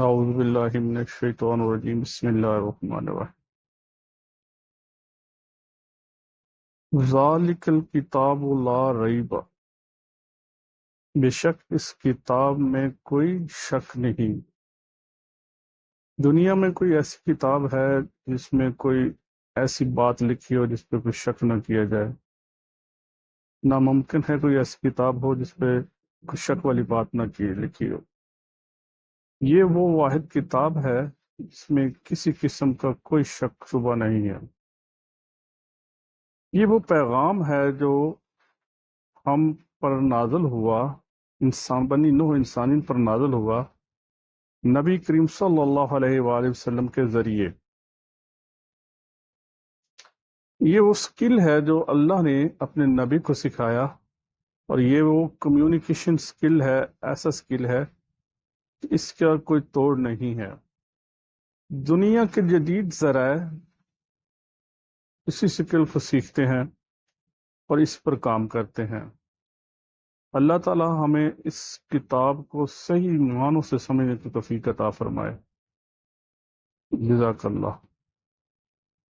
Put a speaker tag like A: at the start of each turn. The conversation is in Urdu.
A: اعوذ باللہ من الشیطان الرجیم، بسم اللہ الرحمن الرحیم۔ ذالک الکتاب لا ریب، بے شک اس کتاب میں کوئی شک نہیں۔ دنیا میں کوئی ایسی کتاب ہے جس میں کوئی ایسی بات لکھی ہو جس پہ کوئی شک نہ کیا جائے؟ ناممکن ہے کوئی ایسی کتاب ہو جس پہ کوئی شک والی بات نہ لکھی ہو۔ یہ وہ واحد کتاب ہے جس میں کسی قسم کا کوئی شک شبہ نہیں ہے۔ یہ وہ پیغام ہے جو ہم پر نازل ہوا، بنی نوح انسانین پر نازل ہوا نبی کریم صلی اللہ علیہ وآلہ وسلم کے ذریعے۔ یہ وہ سکل ہے جو اللہ نے اپنے نبی کو سکھایا، اور یہ وہ کمیونیکیشن سکل ہے، ایسا سکل ہے کہ اس کا کوئی توڑ نہیں ہے۔ دنیا کے جدید ذرائع اسی سکل کو سیکھتے ہیں اور اس پر کام کرتے ہیں۔ اللہ تعالی ہمیں اس کتاب کو صحیح معنوں سے سمجھنے کی توفیق عطا فرمائے۔ جزاک اللہ۔